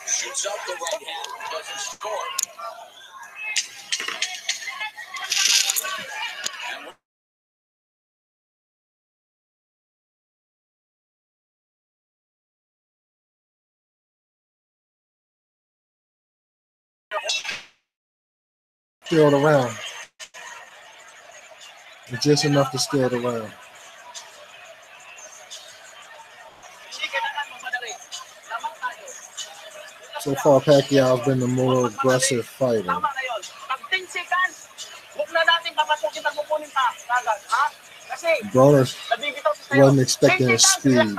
Shoots up the right hand, doesn't score. Steal it around. Just enough to steal it around. So far, Pacquiao's been the more aggressive fighter. Broner wasn't expecting his speed.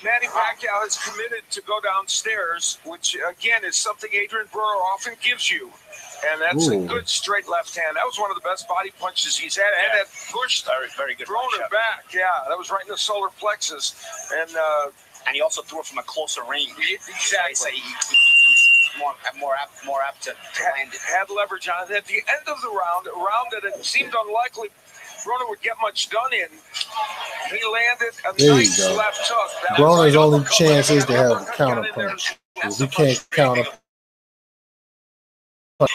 Manny Pacquiao is committed to go downstairs, which, again, is something Adrien Broner often gives you. And that's a good straight left hand. That was one of the best body punches he's had. And that pushed very good Broner back. Yeah, that was right in the solar plexus. And he also threw it from a closer range. Exactly. So he's more apt to land it. Had leverage on it. At the end of the round, a round that it seemed unlikely Broner would get much done in, he landed a nice left hook. Broner's only chance is to have a counter punch. If he can't counter punch,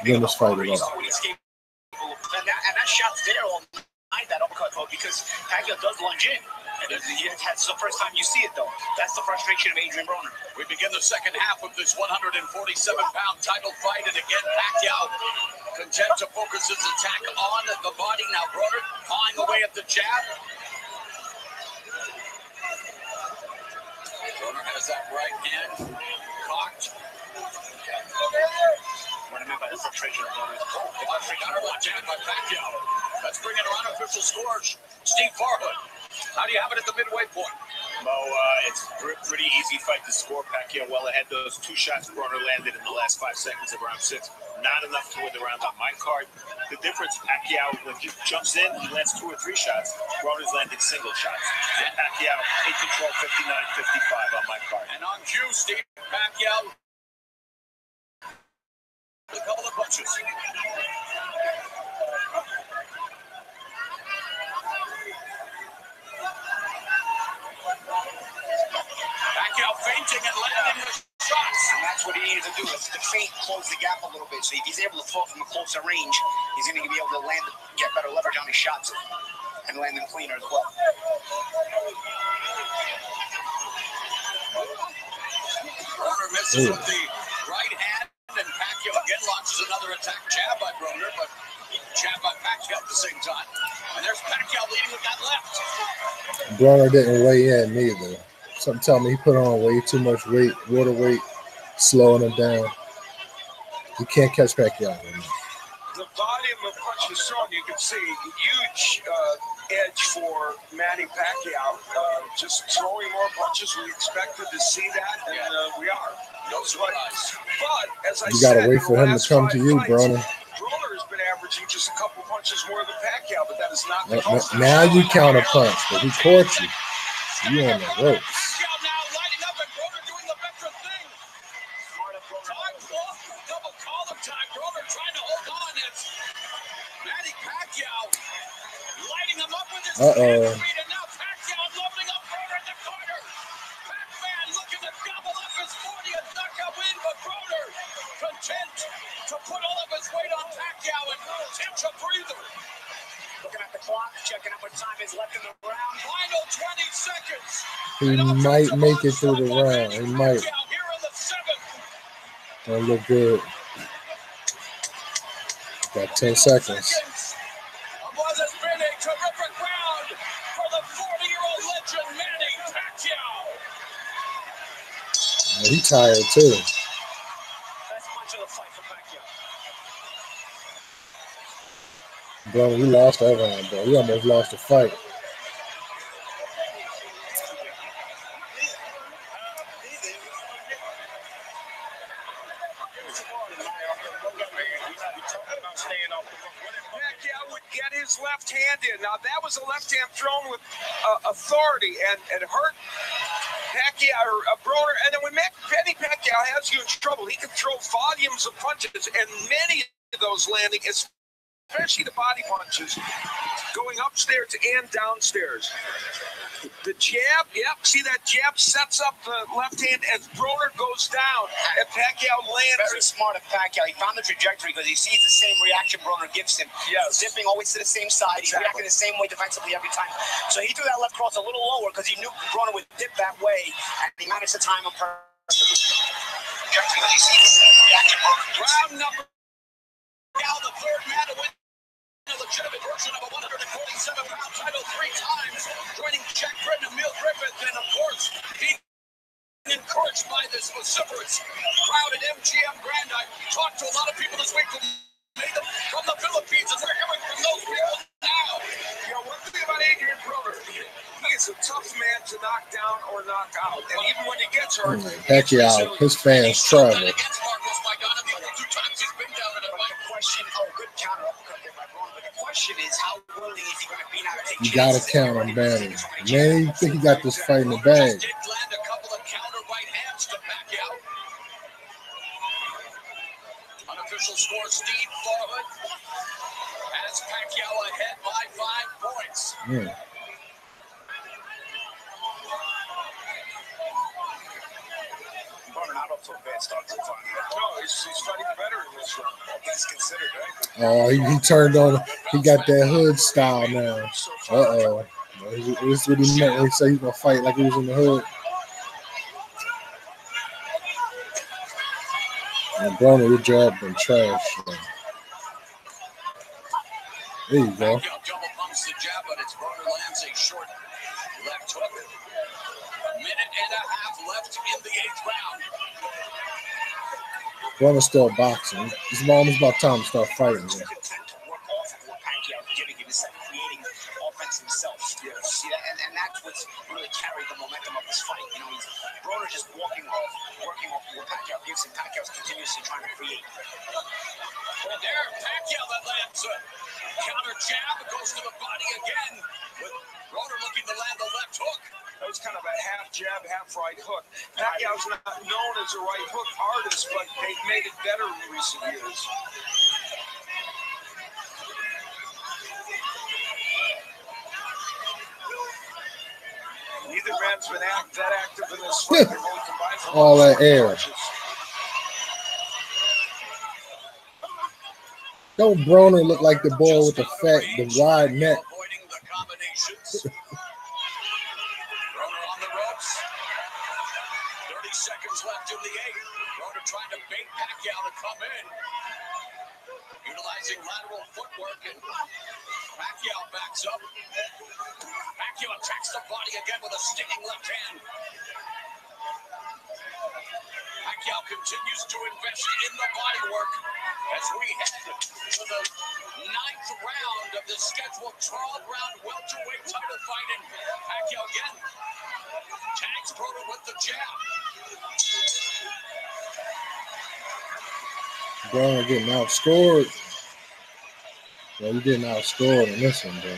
win this fight at all. And that shot's there all night, that uppercut, because Pacquiao does lunge in. And that's the first time you see it, though. That's the frustration of Adrien Broner. We begin the second half of this 147-pound title fight, and again, Pacquiao content to focus his attack on the body. Now Broner pawing away at the jab. Broner has that right hand cocked. What I meant by the frustration of Broner. Watch out by Pacquiao. Let's bring in our unofficial scores. Steve Farhood, how do you have it at the midway point? Mo, it's a pretty easy fight to score. Pacquiao well ahead. Those two shots Broner landed in the last 5 seconds of round 6. Not enough to win the round on my card. The difference, Pacquiao, when he jumps in, he lands 2 or 3 shots. Broner's landed single shots. So Pacquiao, 8 control, 59-55 on my card. And on cue, Steve Pacquiao, a couple of punches. Pacquiao feinting and landing the shots. And that's what he needed to do, is to feint, close the gap a little bit. So if he's able to throw from a closer range, he's going to be able to land, get better leverage on his shots, and land them cleaner as well. Broner misses with the right hand, and Pacquiao again launches another attack. Jab by Broner, but jab by Pacquiao at the same time. And there's Pacquiao leading with that left. Broner didn't weigh in either. Something tell me he put on way too much weight, water weight, slowing him down. You can't catch Pacquiao. The volume of punches thrown, you can see huge edge for Manny Pacquiao. Just throwing more punches. We expected to see that, and we are. No surprise. But as I You said, gotta wait for him to come to you, Broner. Broner has been averaging just a couple punches more than Pacquiao, but that is not the case. Now you counter punch, but he caught you. You on the ropes. Pacquiao now lighting up, and Broner doing the veteran thing. Double collar time. Broner trying to hold on. It's Manny Pacquiao lighting him up with his feet, and now Pacquiao leveling up Broner in the corner. Pac-Man looking to gobble up his 40th knockout win, but Broner content to put all of his weight on Pacquiao and catch a breather. Looking at the clock, checking out what time is left in the round. Final 20 seconds. He might make it through the round. He might. Here in the 7th. Don't look good. Got 10 seconds. What has been a terrific round for the 40-year-old legend Manny Pacquiao. He tired too. Best punch of the fight for Pacquiao. Bro, we lost that round, bro. We almost lost the fight. Pacquiao would get his left hand in. Now, that was a left hand thrown with authority and hurt Pacquiao, Broner, and then when Manny Pacquiao has you in trouble, he can throw volumes of punches, and many of those landing, especially the body punches, going upstairs and downstairs. The jab, yep, see that jab sets up the left hand as Broner goes down, and Pacquiao lands. Very smart of Pacquiao. He found the trajectory because he sees the same reaction Broner gives him. Yes. Zipping always to the same side. He's reacting the same way defensively every time. So he threw that left cross a little lower because he knew Broner would dip that way, and he managed to time him perfectly. Trajectory because he sees the same reaction Broner gives him. Round number. Now the third man to win a legitimate version of a 147-pound title 3 times, joining Jack Britton and Emil Griffith, and of course, being encouraged by this vociferous crowd at MGM Grand. I talked to a lot of people this week who made them from the Philippines, and we're hearing from those people now. You know, one thing about Adrien Broner, he is a tough man to knock down or knock out, and even when he gets hurt, Pacquiao, his fans travel. Against Marcos Maidana, the only 2 times he's been down in a fight. Good counter uppercut there by Broner, but the question is, how willing is he going to be now to take You gotta count on Manny. Manny, you think he got this fight in the bag? Did land a couple of counter right hands to Pacquiao. Unofficial score, Steve Farhood has Pacquiao ahead by 5 points. Broner not up to a bad start so far. no, he's fighting better in this round. He's considered, right? Oh, he turned on. He got that hood style now. This is what he meant when he said he's gonna fight like he was in the hood. And Broner, your job been trash. There you go. Pacquiao double pumps the jab, but it's Broner lands a short left hook. A minute and a half left in the 8th round. Broner's still boxing. It's almost about time to start fighting. Content to work off of what Pacquiao is giving him instead of creating offense himself. Yes. See that, and that's what's really carried the momentum of this fight. You know, Broner just working off what Pacquiao gives him. Pacquiao's continuously trying to create. And there, Pacquiao that lands a counter jab, goes to the body again, with Broner looking to land the left hook. That was kind of a half jab, half right hook. Pacquiao's not known as a right hook artist, but they've made it better in recent years. Neither man's been that active in this fight. They've only combined for All that air. punches. Don't Broner look like the boy with the wide neck? Avoiding the combinations. Broner on the ropes. 30 seconds left in the 8th. Broner trying to bait Pacquiao to come in. Utilizing lateral footwork, and Pacquiao backs up. Pacquiao attacks the body again with a stinging left hand. Pacquiao continues to invest in the body work as we head to the 9th round of the scheduled 12-round welterweight title fight. And Pacquiao again tags Broner with the jab. Broner getting outscored. Well, he getting outscored in this one, bro.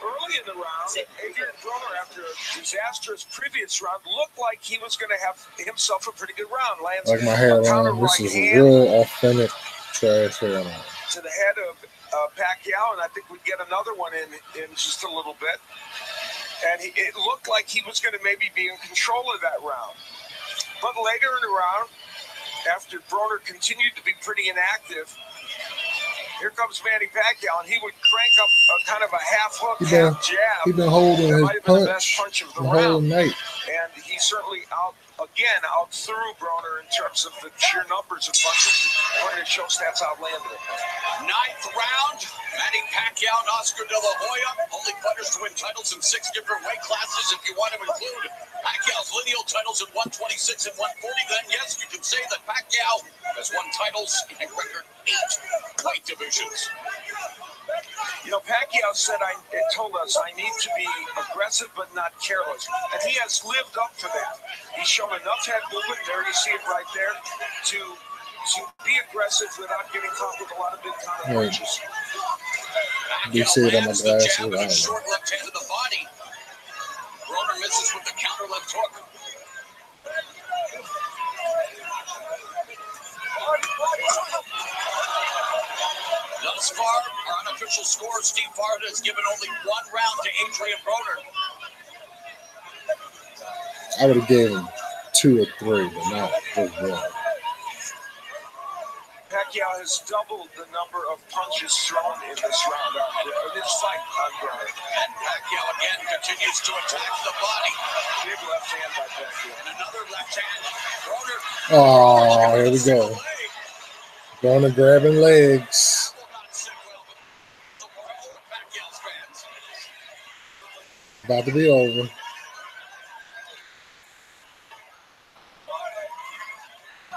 Early in the round, Adrien Broner, after a disastrous previous round, looked like he was going to have himself a pretty good round. Lands Like my a hairline. counter This right is a hand real authentic trash hairline. to the head of Pacquiao, and I think we'd get another one in just a little bit. And it looked like he was going to maybe be in control of that round. But later in the round, after Broner continued to be pretty inactive, here comes Manny Pacquiao, and he would crank up a kind of a half hook, half jab. He been holding That his might have been the best punch punch of the the whole round. night. And he certainly outthrew Broner in terms of the sheer numbers of punches. According to show stats, outlanded him. 9th round, Manny Pacquiao and Oscar De La Hoya, only fighters to win titles in 6 different weight classes. If you want to include Pacquiao's lineal titles at 126 and 140, then yes, you can say that Pacquiao has won titles in a record 8 weight divisions. You know, Pacquiao Pacquiao told us, I need to be aggressive but not careless. And he has lived up to that. He's shown enough head movement, there you see it right there, to be aggressive without getting caught with a lot of big counter punches. You see it on my glasses. A short left hand to the body. Broner misses with the counter left hook. Thus far, our unofficial score, Steve Barrett has given only one round to Adrien Broner. I would have given him 2 or 3, but not just one. Pacquiao has doubled the number of punches thrown in this round, in this fight on Broner. And Pacquiao again continues to attack the body. Big left hand by Pacquiao. And another left hand. Broner. Oh, here we go. Broner grabbing legs. About to be over.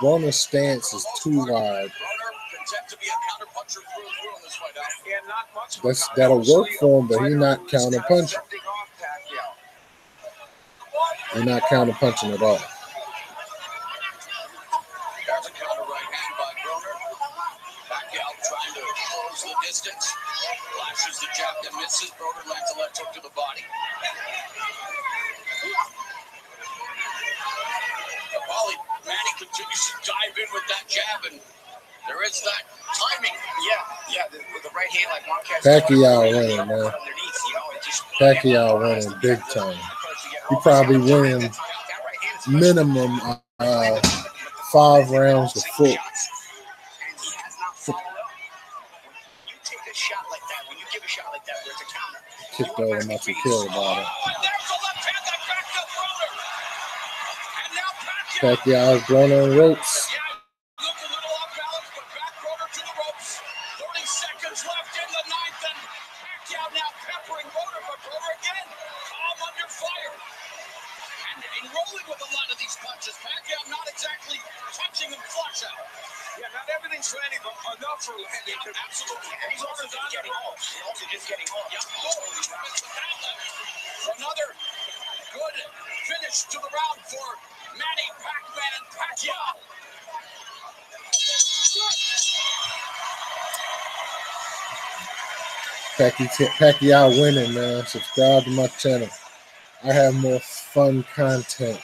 Broner's stance is too wide. That'll work for him, but he's not counter punching. He's not counter punching at all. There's a counter right hand by Broner. Pacquiao trying to close the distance. Flashes the jab that misses. Broner lands a left hook to the body. Manny continues to dive in with that jab, and there is that timing. Yeah, with the right hand like Marquez. Pacquiao winning, man. Pacquiao winning big time. He probably winning minimum 5 rounds of foot. You take a shot like that, when you give a shot like that, where it's a counter. Kicked over not to kill about it. Pacquiao is blown on ropes. Looked a little off balance, but back Broner to the ropes. 30 seconds left in the 9th, and Pacquiao now peppering Broner, but Broner again, calm under fire. And rolling with a lot of these punches. Pacquiao not exactly punching him flush out. Yeah, not everything's landing, but enough for landing. Absolutely. And he's also just getting off. Another good finish to the round for Manny Pacquiao. Pacquiao winning, man. Subscribe to my channel. I have more fun content.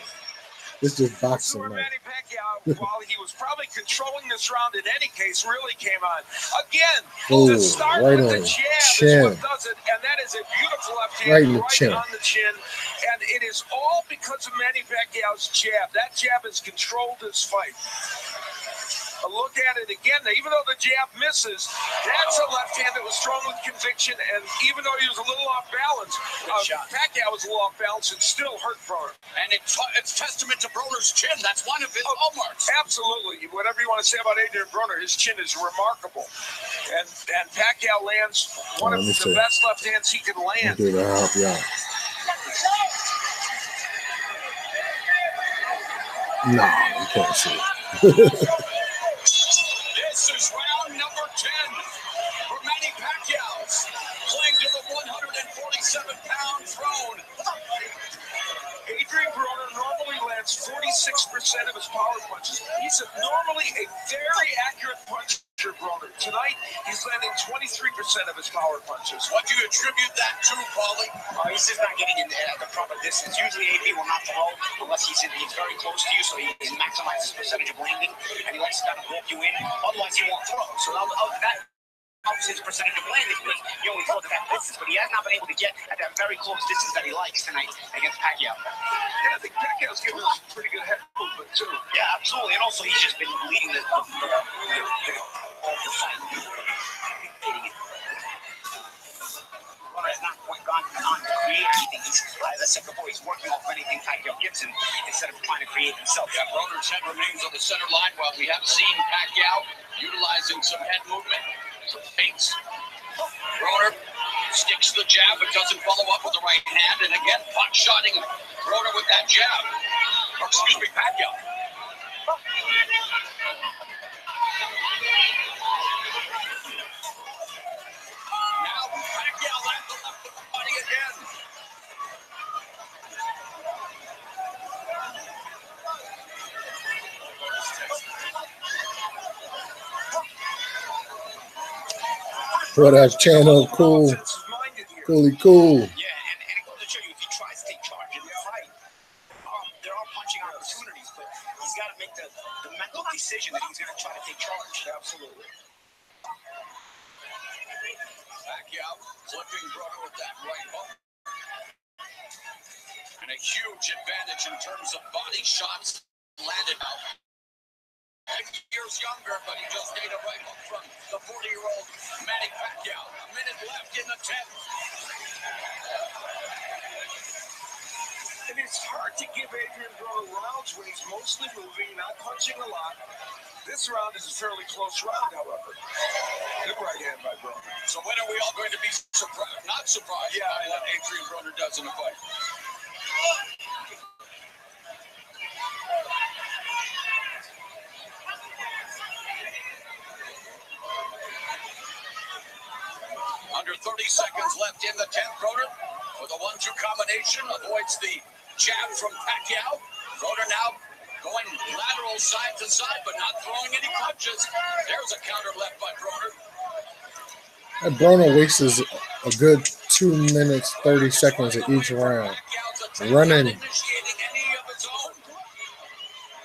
This is boxing, man. Manny Pacquiao, while he was probably controlling this round in any case, really came on. Again, to start right with on the jab chin. is what does it, and that is a beautiful left hand Right in the chin. on the chin. And it is all because of Manny Pacquiao's jab. That jab has controlled this fight. A look at it again. Even though the jab misses, that's a left hand that was thrown with conviction. And even though he was a little off balance, Pacquiao was a little off balance and still hurt Broner. And it's testament to Broner's chin. That's one of his hallmarks. Absolutely. Whatever you want to say about Adrien Broner, his chin is remarkable. And Pacquiao lands one of the best left hands he can land. I'll help you out. No, you can't see it. This is round number 10 for Manny Pacquiao, playing to the 147-pound throne. Adrien Broner normally lands 46% of his power punches. He's normally a very accurate puncher, Broner. Tonight, he's landing 23% of his power punches. What do you attribute that to, Paulie? He's just not getting in at the proper distance. Usually, AD will not throw unless he's very close to you, so he maximizes percentage of landing, and he likes to kind of walk you in. Otherwise, he won't throw. So that helps his percentage of landing because he only throws at that distance, but he has not been able to get at that very close distance that he likes tonight against Pacquiao. And I think Pacquiao's given us pretty good head movement, too. Yeah, absolutely. And also, he's just been leading the fight. Broner has not gone on to create anything. He's, as I said before, he's working off anything Pacquiao gives him instead of trying to create himself. Yeah, Broner's head remains on the center line while we have seen Pacquiao utilizing some head movement. Some feints. Broner sticks the jab but doesn't follow up with the right hand, and again pot-shotting Broner with that jab. Or, excuse me, Pacquiao. Now Pacquiao What up, channel? Cool. Coolly cool. Yeah, and it goes to show you if he tries to take charge in the fight, there are punching opportunities, but he's got to make the mental decision that he's going to try to take charge. Absolutely. Pacquiao flipping Broner with that right hook. And a huge advantage in terms of body shots landed out. 8 years younger, but he just ate a right hook from the 40-year-old Manny Pacquiao. A minute left in the 10th. And it's hard to give Adrien Broner rounds when he's mostly moving, not punching a lot. This round is a fairly close round, however. Good right hand by Broner. So when are we all going to be surprised? Not surprised by what Adrien Broner does in the fight. Under 30 seconds left in the 10th. Broner with a 1-2 combination avoids the jab from Pacquiao. Broner now going lateral side to side, but not throwing any punches. There's a counter left by Broner. And Broner wastes a good 2 minutes, 30 seconds of each round. Running. Initiating any of his own.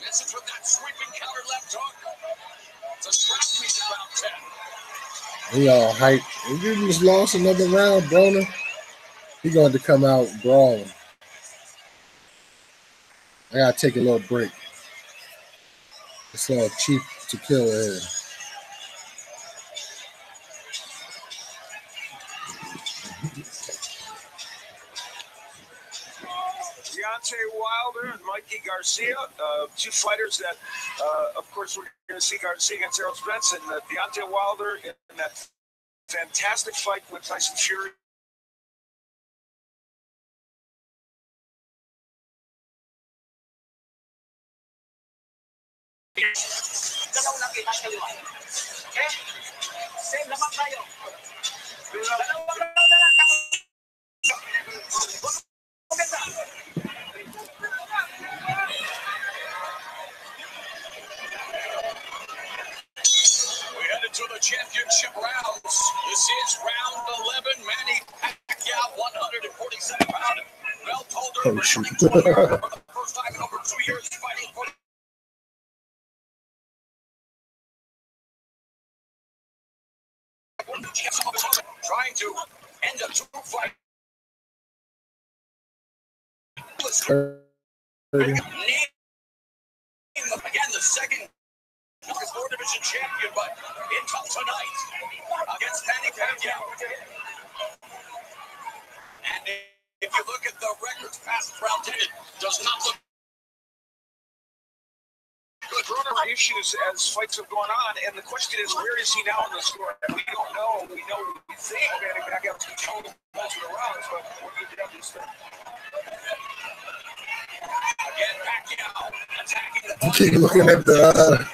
Misses with that sweeping counter left hook. It's a scrap piece of round 10. He all hyped. If you just lost another round, Broner, he going to come out brawling. I gotta take a little break. It's all cheap to kill here. Deontay Wilder and Mikey Garcia, two fighters that, of course, we're going to see Garcia against Errol Spence, and Deontay Wilder in that fantastic fight with Tyson Fury. To the championship rounds. This is round 11. Manny Pacquiao, 147-pound belt holder. Oh, shoot. For the first time in over 2 years, fighting for trying to end a 2-fight. Again, the second 4-division champion, but in top tonight against Manny Pacquiao. And if you look at the records past round 10, it does not look good. Broner issues as fights have gone on, and the question is, where is he now in the score? We don't know. We know we think Manny Pacquiao's controlled most of the rounds, but what do you do this thing? Again, Pacquiao attacking the Keep looking at the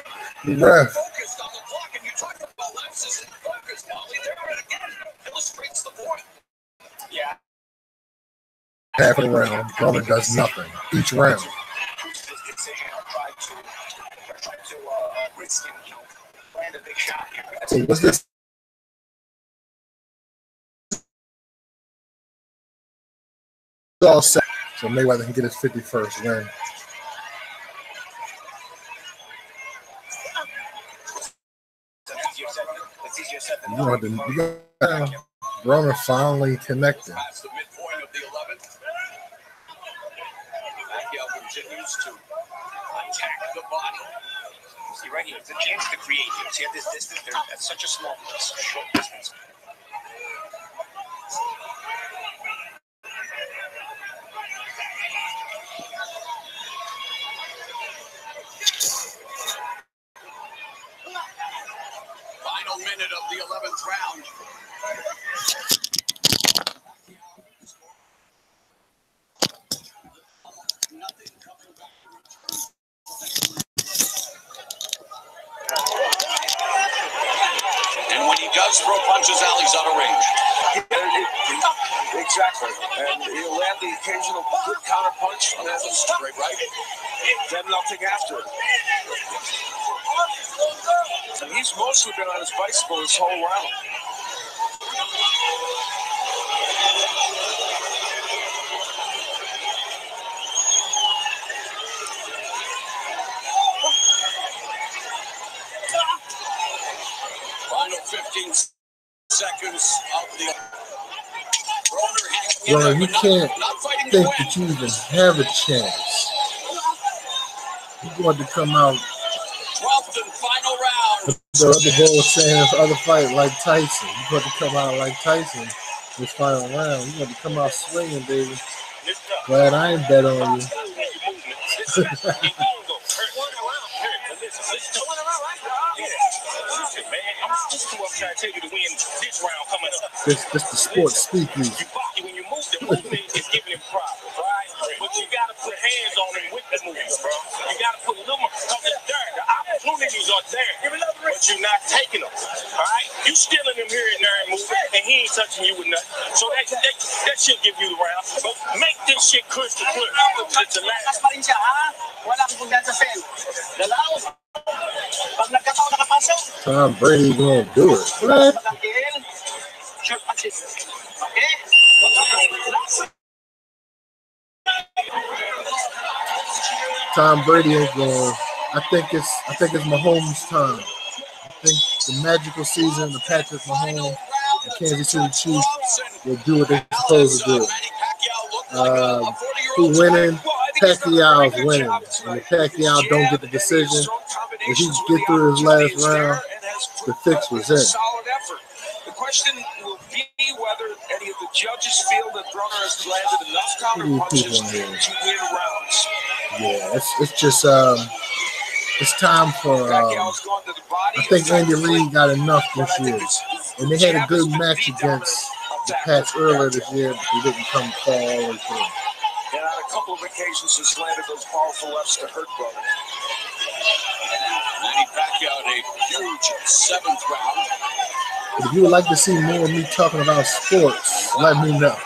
ref. Focused on the clock, and you talk about lapses in focus, Molly. There it again illustrates the point. Yeah. Half of the round, Broner does nothing each round. Land a big shot here. So what's this? All set. So Mayweather can get his 51st win. Broner finally connected. Past the midpoint of the 11th. Pacquiao continues to attack the body. See right here, it's a chance to create here. See at this distance, they're at such a short distance. Final minute of the 11th round. And when he does throw punches, Ali's out of range. Exactly. And he'll land the occasional good counter punch. And that's a straight right. Then nothing after it. And he's mostly been on his bicycle this whole round. Broner, you can't think that you even have a chance. You want to come out. 12th and final round. The other boy was saying this other fight like Tyson. You want to come out like Tyson this final round. You want to come out swinging, baby. Glad I ain't bet on you. This the sports speakeasy. When you move, the movement is giving him problems, right? But you got to put hands on him with the movement, bro. You got to put a little more, because it's there. The opportunities are there, but you're not taking them, all right? You stealing him here and there and moving, and he ain't touching you with nothing. So that should give you the round. But make this shit crystal clear. It's the last. Tom Brady gonna do it. What? Tom Brady ain't going. I think it's Mahomes' time. I think the magical season of Patrick Mahomes, the Kansas City Chiefs will do what they're supposed to do. Who winning? Pacquiao's winning. And if Pacquiao don't get the decision, if he get through his last round, the fix was in. The question will be whether any of the judges feel that Broner has landed enough counter punches to win rounds. Yeah, it's just it's time for. I think Andy Reid got enough this year, and they had a good match against the Pats earlier this year, but they didn't come far all the way through. And on a couple of occasions, has landed those powerful lefts to hurt Broner. Manny Pacquiao in a huge 7th round. If you would like to see more of me talking about sports, let me know.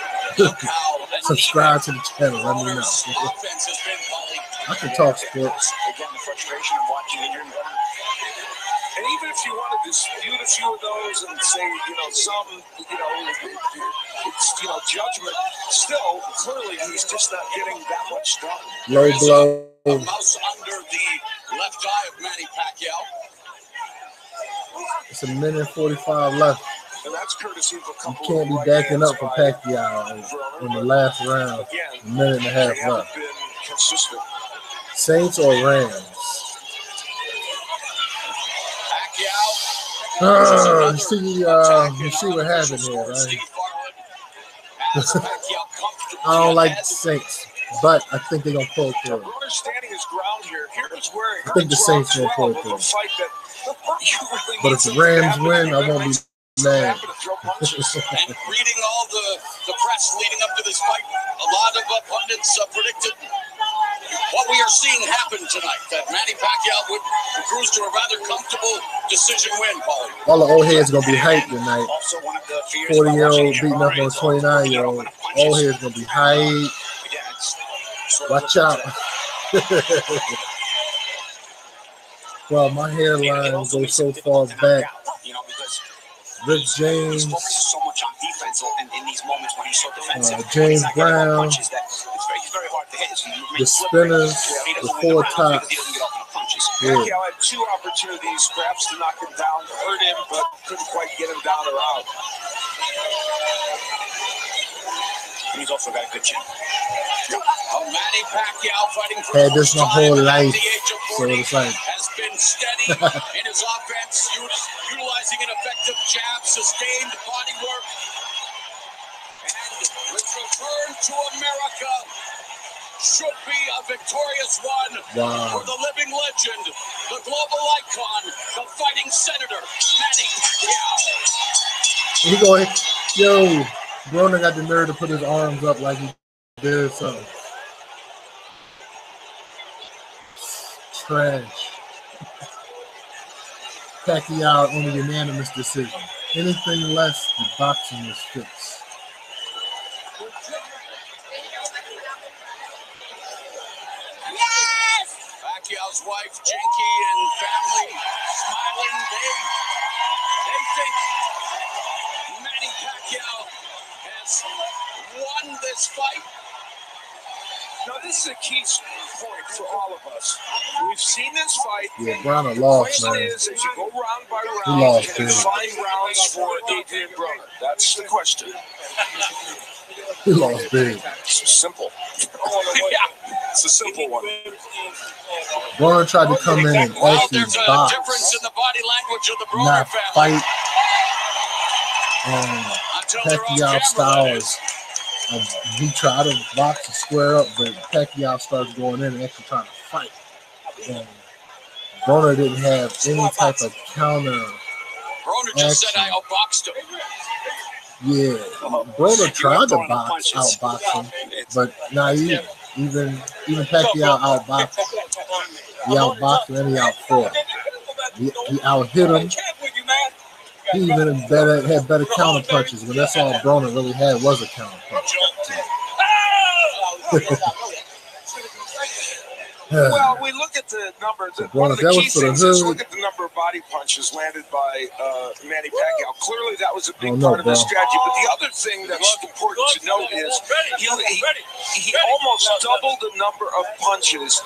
Subscribe to the channel. Let me know. I can talk sports. Again, the frustration of watching Adrien Broner. And even if you want to dispute a few of those and say, some, it's, judgment, still, clearly, he's just not getting that much done. Low blow. A mouse under the left eye of Manny Pacquiao. It's a minute 45 left. And that's courtesy of a couple. You can't be backing up for Pacquiao in the last round. A minute and a half left. Saints or Rams? You see what happened here, right? I don't like the Saints, but I think they're gonna pull through. I think the Saints gonna pull through. But if the Rams win, I won't be mad. And reading all the press leading up to this fight, a lot of pundits predicted what we are seeing happen tonight, that Manny Pacquiao would cruise to a rather comfortable decision win, Paulie. All the old heads going to be hyped tonight. 40-year-old beating up on a 29-year-old. Old heads going to be hyped. Watch out. Well, my hairline goes so far back. Rick James, James Brown, the spinners, the four tops. Pacquiao had two opportunities perhaps to knock him down, to hurt him, but couldn't quite get him down or out. He's also got a good chin. Manny Pacquiao fighting for had this my whole life, so it's like has been steady in his offense, utilizing an effective jab, sustained body work, and with return to America should be a victorious one for the living legend, the global icon, the fighting senator, Manny Pacquiao. He going, yo, Broner got the nerve to put his arms up like he did something. Trash. Pacquiao on a unanimous decision. Anything less, the boxing is fixed. Yes! Pacquiao's wife, Jinky, and family smiling. They think Manny Pacquiao has won this fight. Now, this is a key point for all of us. We've seen this fight. Yeah, Broner lost, the question man. is, as you go round by He round, lost, can you dude. find rounds for Adrien Broner? That's the question. He lost big. It's simple. Yeah, it's a simple one. Broner tried to come in and Well, actually there's a box, difference in the body language of the Broner not family. fight. And Until they're on camera, Pacquiao style that is, is. he tried to box and square up, but Pacquiao started going in and actually trying to fight. And Broner didn't have any type of counter. Broner just said I outboxed him. Yeah, Broner tried to outbox him, but naive. Even Pacquiao outboxed. He outboxed him and he outfought him. He out-hit him. He even had better counter punches, but that's all Broner really had was a counter punch. Well, we look at the numbers. One of the key things is look at the number of body punches landed by Manny Pacquiao. Clearly, that was a big part of his strategy. But the other thing that's important to note is he almost doubled the number of punches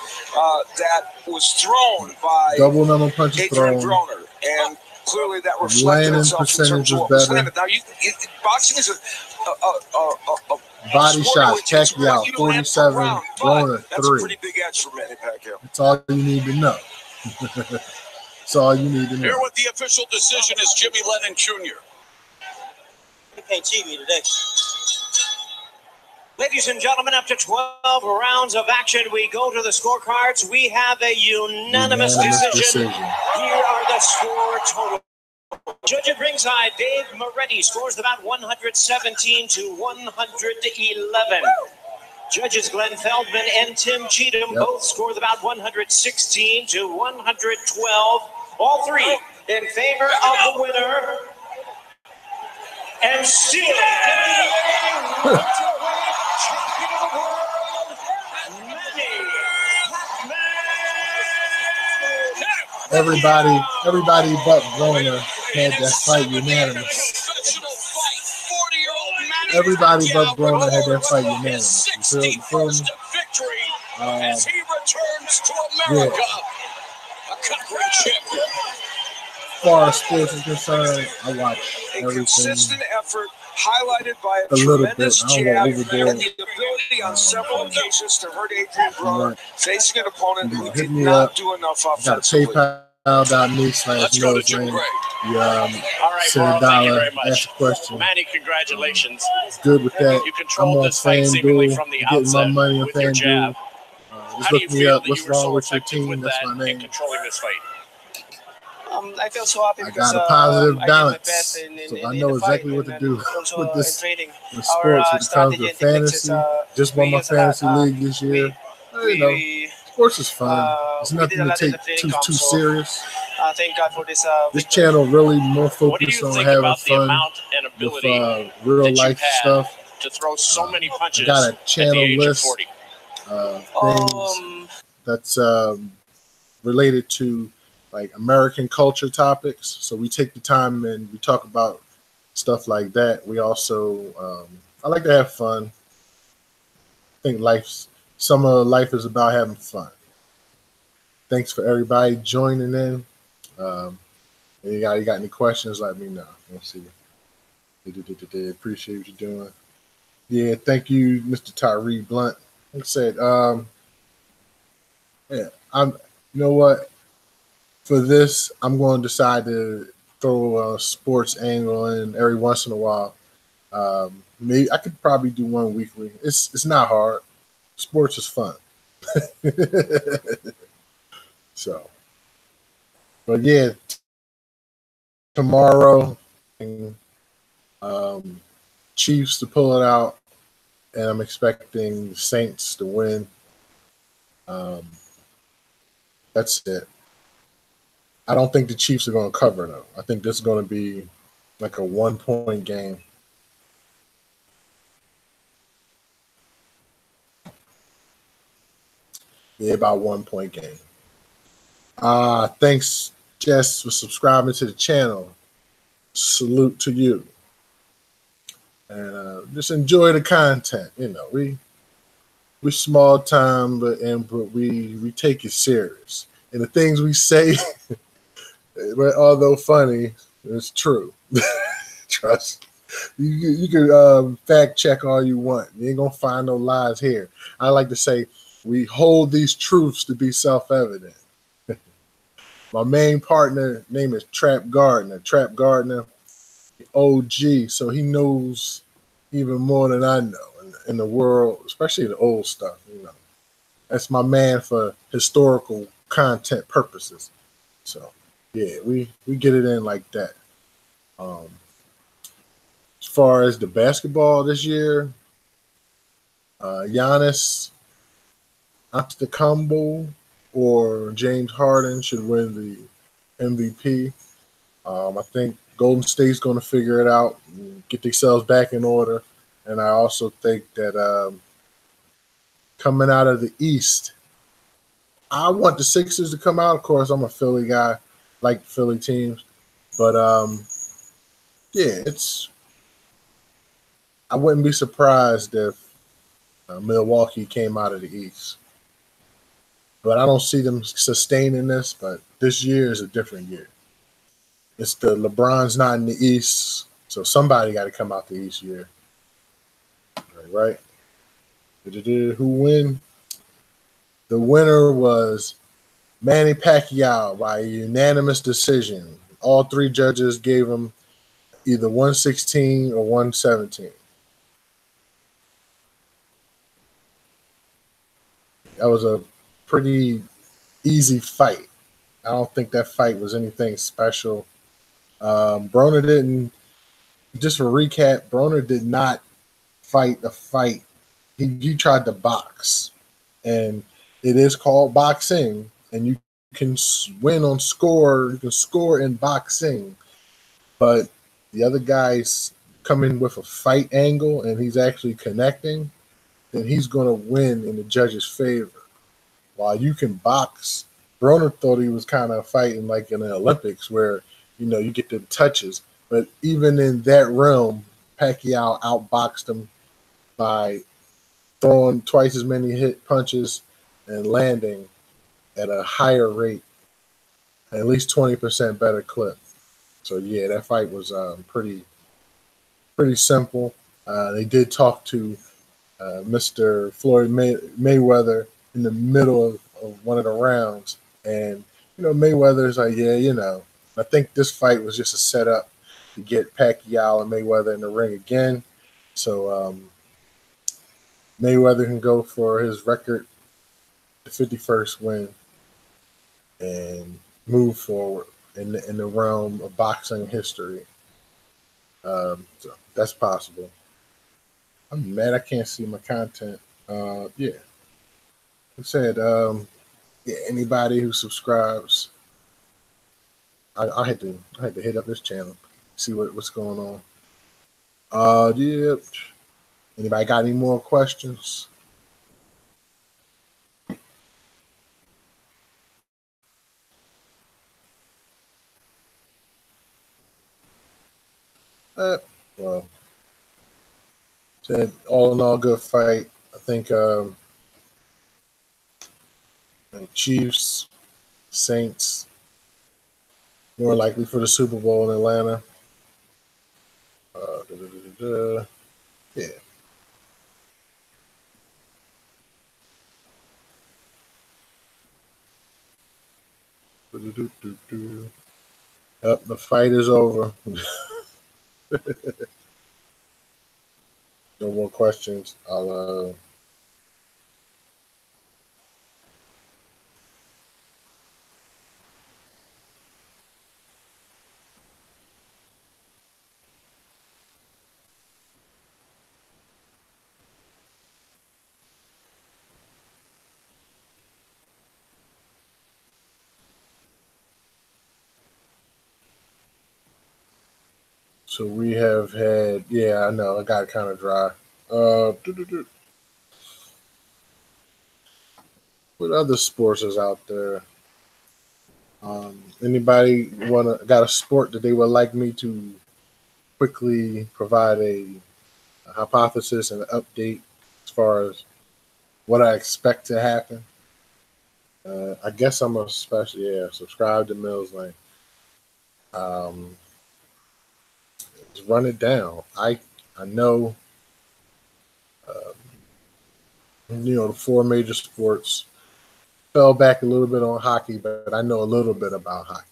that was thrown by Adrien Broner. And clearly that reflected itself in terms of what was landed. Now, boxing is a body shots, Pacquiao 47, Broner 3. That's a pretty big edge for Manny Pacquiao. That's all you need to know. That's all you need to know. Here with the official decision is Jimmy Lennon Jr. You can't cheat me today. Ladies and gentlemen, after 12 rounds of action, we go to the scorecards. We have a unanimous decision. Here are the score total. Judge at ringside, Dave Moretti scores the bout 117 to 111. Judges Glenn Feldman and Tim Cheatham both score the bout 116 to 112. All three in favor of the winner. And still champion of the world, Manny Everybody but Broner had that fight unanimous. Everybody but Broner had that fight unanimous. You feel me? As he returns to America, a conquering champion. As far as sports is concerned, I watch everything. Consistent effort highlighted by a tremendous jab and the ability on several occasions to hurt Adrien Broner, facing an opponent who did not do enough offensively. PayPal.me/NoseLane. Send $1, ask a question. Manny, congratulations. Good with that. You controlled this fight seemingly from the outset my money with your jab. Just look me up. What's wrong with your team? That's my name. Controlling this fight. I feel so happy because I got a positive balance, so I know exactly what to do with this in sports when it comes to fantasy. Just won my fantasy league this year. Sports is fun. It's nothing to take too serious. Thank God for this. This channel really more focused on having fun with real life stuff. To throw so many punches. I got a channel list things that's related to like American culture topics. So we take the time and we talk about stuff like that. We also, I like to have fun. I think some of life is about having fun. Thanks for everybody joining in. You got any questions, let me know. Let's see. Appreciate what you're doing. Yeah, thank you, Mr. Tyree Blunt. Like I said, you know what? For this, I'm going to decide to throw a sports angle in every once in a while. Maybe I could probably do one weekly. It's not hard. Sports is fun. So, but yeah, tomorrow, Chiefs to pull it out, and I'm expecting Saints to win. That's it. I don't think the Chiefs are going to cover, though. I think this is going to be like a 1-point game. Yeah, about 1-point game. Thanks, Jess, for subscribing to the channel. Salute to you. And just enjoy the content. You know, we're small time, but we take it serious. And the things we say, although funny, it's true. Trust. You can fact check all you want. You ain't gonna find no lies here. I like to say we hold these truths to be self-evident. My main partner name is Trap Gardner. Trap Gardner, OG, so he knows even more than I know in the world, especially the old stuff. You know, that's my man for historical content purposes. So yeah, we get it in like that. As far as the basketball this year, Giannis Antetokounmpo or James Harden should win the MVP. I think Golden State's going to figure it out and get themselves back in order. And I also think that coming out of the East, I want the Sixers to come out. Of course, I'm a Philly guy, like Philly teams. But, yeah, I wouldn't be surprised if Milwaukee came out of the East. But I don't see them sustaining this. But this year is a different year. It's the LeBron's not in the East, so somebody got to come out the East year. Right? Who win? The winner was Manny Pacquiao by a unanimous decision. All three judges gave him either 116 or 117. That was a pretty easy fight. I don't think that fight was anything special. Broner didn't. Just for recap, Broner did not fight the fight. He tried to box, and it is called boxing, and you can win on score. You can score in boxing, but the other guy's coming with a fight angle, and he's actually connecting, then he's going to win in the judge's favor. While you can box, Broner thought he was kind of fighting like in the Olympics where, you know, you get the touches. But even in that realm, Pacquiao outboxed him by throwing twice as many hit punches and landing at a higher rate, at least 20% better clip. So yeah, that fight was pretty simple. They did talk to Mr. Floyd Mayweather in the middle of one of the rounds, and you know Mayweather's like, yeah, you know, I think this fight was just a setup to get Pacquiao and Mayweather in the ring again, so Mayweather can go for his record, the 51st win, and move forward in the realm of boxing history. So that's possible. I'm mad I can't see my content. Yeah. I said, yeah, anybody who subscribes, I had to hit up this channel, see what's going on. Yep. Anybody got any more questions? Well, said all in all, good fight. I think Chiefs, Saints, more likely for the Super Bowl in Atlanta. Yeah. Yep, the fight is over. No more questions. I'll So we have had, yeah, I know, I got kind of dry. What other sports is out there? Anybody got a sport that they would like me to quickly provide a hypothesis and an update as far as what I expect to happen. I guess I'm a special, subscribe to Mills Lane. Just run it down. I know, the four major sports. Fell back a little bit on hockey, but I know a little bit about hockey.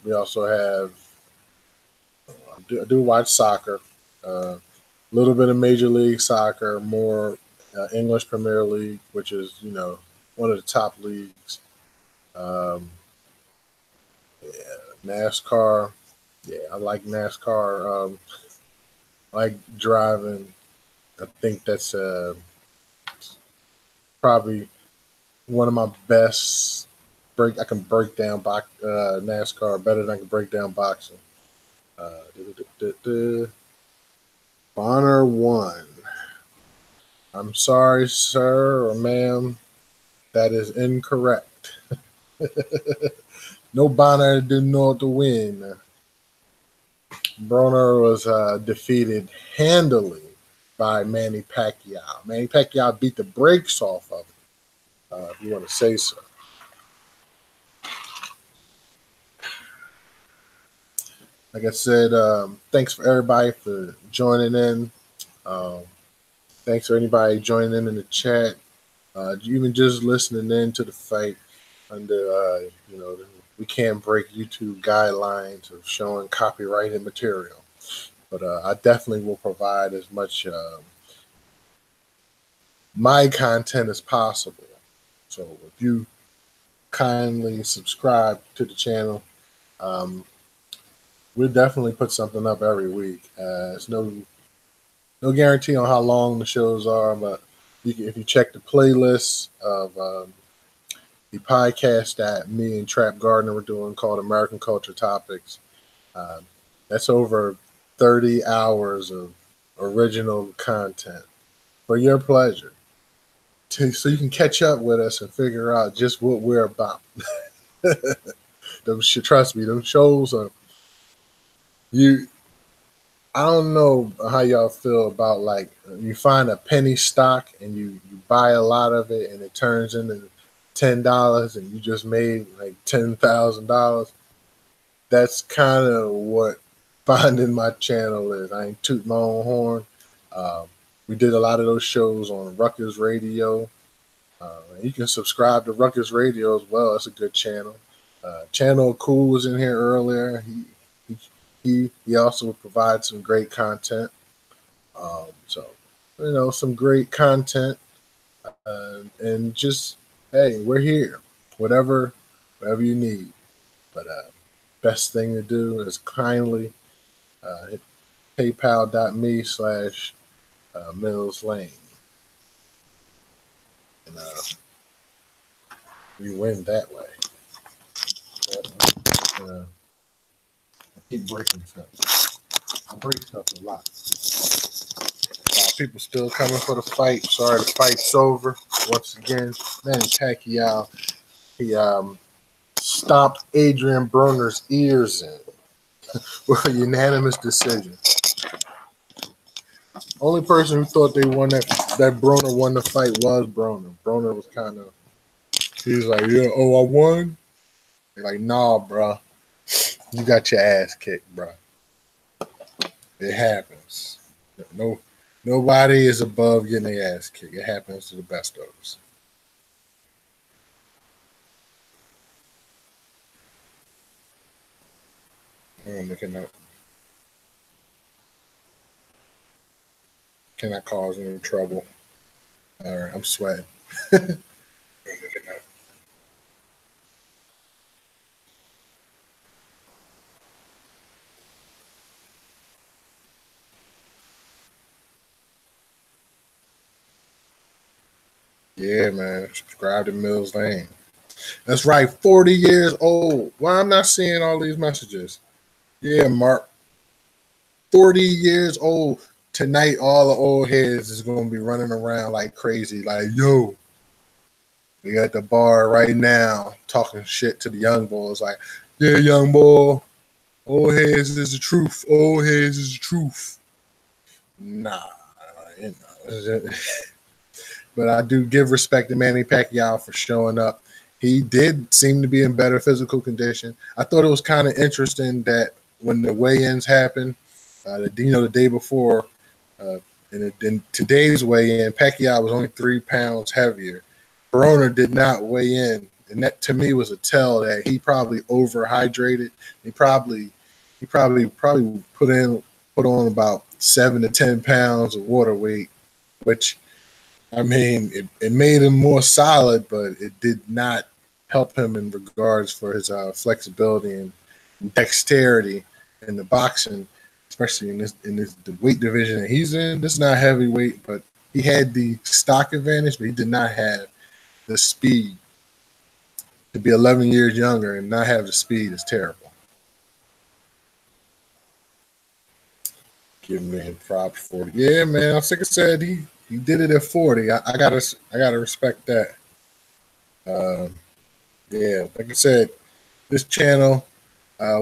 We also have, I do watch soccer, a little bit of Major League Soccer, more English Premier League, which is, one of the top leagues. NASCAR. Yeah, I like NASCAR. I like driving. I think that's probably one of my best I can break down NASCAR better than I can break down boxing. Bonner won. I'm sorry, sir or ma'am. That is incorrect. No Bonner did not win. Broner was defeated handily by Manny Pacquiao. Manny Pacquiao beat the brakes off of him, if you want to say so. Like I said, thanks for everybody for joining in. Thanks for anybody joining in the chat. Even just listening in to the fight under, we can't break YouTube guidelines of showing copyrighted material. But I definitely will provide as much my content as possible. So if you kindly subscribe to the channel, we'll definitely put something up every week. It's no guarantee on how long the shows are, but if you check the playlist of the podcast that me and Trap Gardner were doing called American Culture Topics, that's over 30 hours of original content for your pleasure. So you can catch up with us and figure out just what we're about. Trust me, those shows are I don't know how y'all feel about, like, you find a penny stock and you buy a lot of it and it turns into $10 and you just made like $10,000. That's kind of what finding my channel is. I ain't toot my own horn. We did a lot of those shows on Ruckus Radio. You can subscribe to Ruckus Radio as well. It's a good channel. Channel Cool was in here earlier. He also provides some great content. Some great content. And just, hey, we're here. Whatever you need. But best thing to do is kindly hit paypal.me/Mills Lane. And we win that way. I keep breaking stuff. I break stuff a lot. People still coming for the fight. Sorry, the fight's over. Once again, Manny Pacquiao, he stopped Adrien Broner's ears in with a unanimous decision. Only person who thought they won that Broner won the fight was Broner. Broner was he was like, yeah, I won. They're like, nah, bro. You got your ass kicked, bro. It happens. Nobody is above getting their ass kicked. It happens to the best of us. I'm looking up. Can I cause any trouble? All right, I'm sweating. Yeah, man. Subscribe to Mills Lane. That's right. 40 years old. Why I'm not seeing all these messages? Yeah, Mark. 40 years old. Tonight, all the old heads is going to be running around like crazy. Like, yo, we at the bar right now talking shit to the young boys. Like, yeah, young boy. Old heads is the truth. Old heads is the truth. Nah. but I do give respect to Manny Pacquiao for showing up. He did seem to be in better physical condition. I thought it was kind of interesting that when the weigh-ins happened, the day before, in today's weigh-in, Pacquiao was only 3 pounds heavier. Broner did not weigh in, and that to me was a tell that he probably overhydrated. He probably put on about 7 to 10 pounds of water weight, which, I mean, it made him more solid, but it did not help him in regards for his flexibility and dexterity in the boxing, especially in the weight division that he's in. This is not heavyweight, but he had the stock advantage, but he did not have the speed. To be 11 years younger and not have the speed is terrible. Give me props for it. Yeah, man. Like I said, he did it at 40. I gotta respect that. Yeah, like I said, this channel,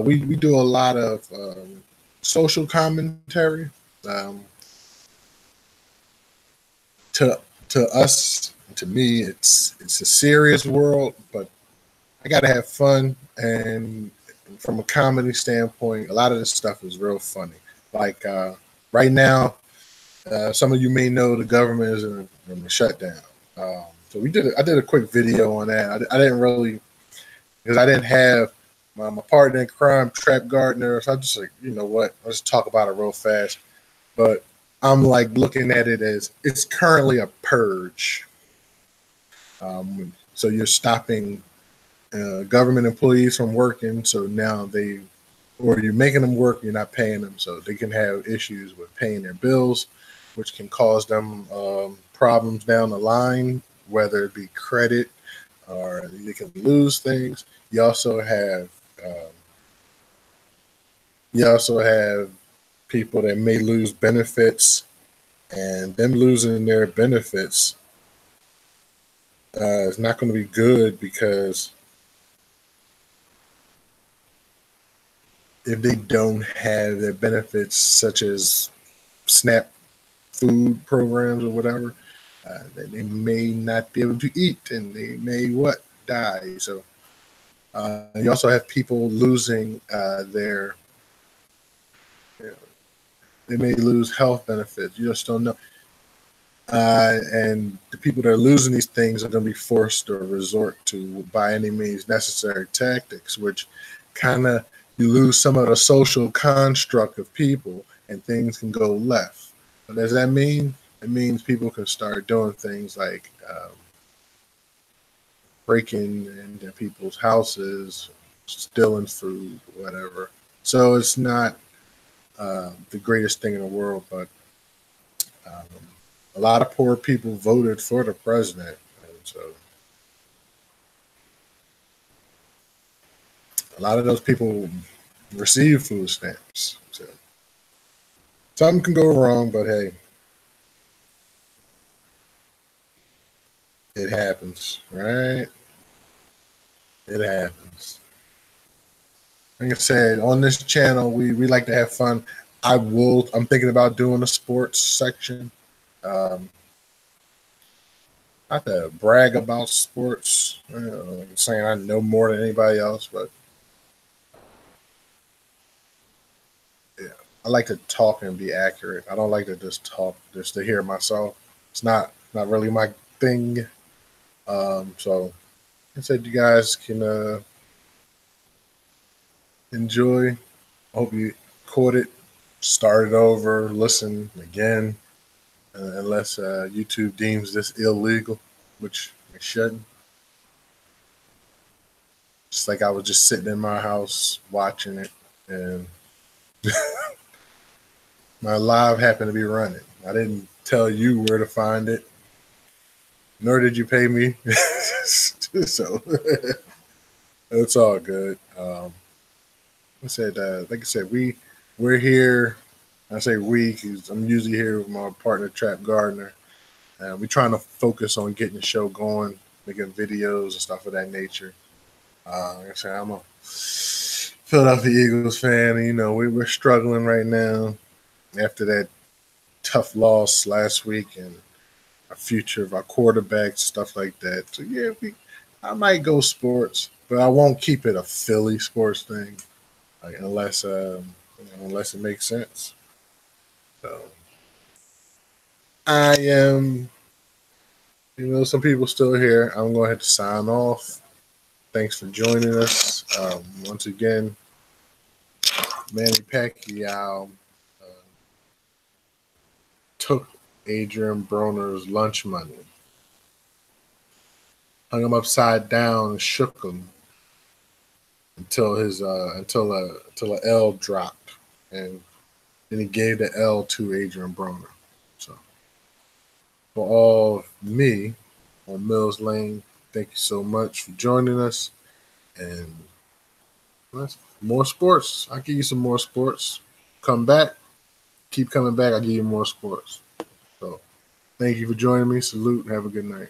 we do a lot of social commentary. To us, to me, it's a serious world, but I gotta have fun. And from a comedy standpoint, a lot of this stuff is real funny. Like right now, some of you may know the government is in a shutdown. So I did a quick video on that. I didn't really, because I didn't have my partner in crime, Trap Gardner. So I just like, you know what? I'll just talk about it real fast. But I'm like looking at it as it's currently a purge. So you're stopping government employees from working. So now or you're making them work, you're not paying them. So they can have issues with paying their bills, which can cause them problems down the line, whether it be credit or they can lose things. You also have people that may lose benefits, and them losing their benefits is not going to be good, because if they don't have their benefits, such as SNAP food programs or whatever, they may not be able to eat, and they may die. So you also have people losing they may lose health benefits. You just don't know. And the people that are losing these things are going to be forced to resort to, by any means necessary, tactics, which kind of, you lose some of the social construct of people, and things can go left. What does that mean? It means people can start doing things like breaking into people's houses, stealing food, whatever. So it's not the greatest thing in the world, but a lot of poor people voted for the president, and so a lot of those people receive food stamps. So something can go wrong, but hey, it happens, right? It happens. Like I said, on this channel, we like to have fun. I'm thinking about doing a sports section. Not to brag about sports, like saying I know more than anybody else, but yeah, I like to talk and be accurate. I don't like to just talk just to hear myself. It's not really my thing. So I said you guys can enjoy. I hope you caught it, started over, listen again, unless YouTube deems this illegal, which it shouldn't. Just like I was just sitting in my house watching it, and my live happened to be running. I didn't tell you where to find it, nor did you pay me. So it's all good. Like I said, we're here. I say we, because I'm usually here with my partner Trap Gardner. We're trying to focus on getting the show going, making videos and stuff of that nature. Like I said, I'm a Philadelphia Eagles fan, and we're struggling right now after that tough loss last week, and our future of our quarterbacks, stuff like that. So yeah, I might go sports, but I won't keep it a Philly sports thing, like unless it makes sense. So I am, some people still here. I'm going to have to sign off. Thanks for joining us. Once again, Manny Pacquiao took Adrien Broner's lunch money, hung him upside down, and shook him until a L dropped, and then he gave the L to Adrien Broner. So for all of me on Mills Lane, thank you so much for joining us, and more sports. I'll give you some more sports. Come back. Keep coming back. I'll give you more sports. So thank you for joining me. Salute. Have a good night.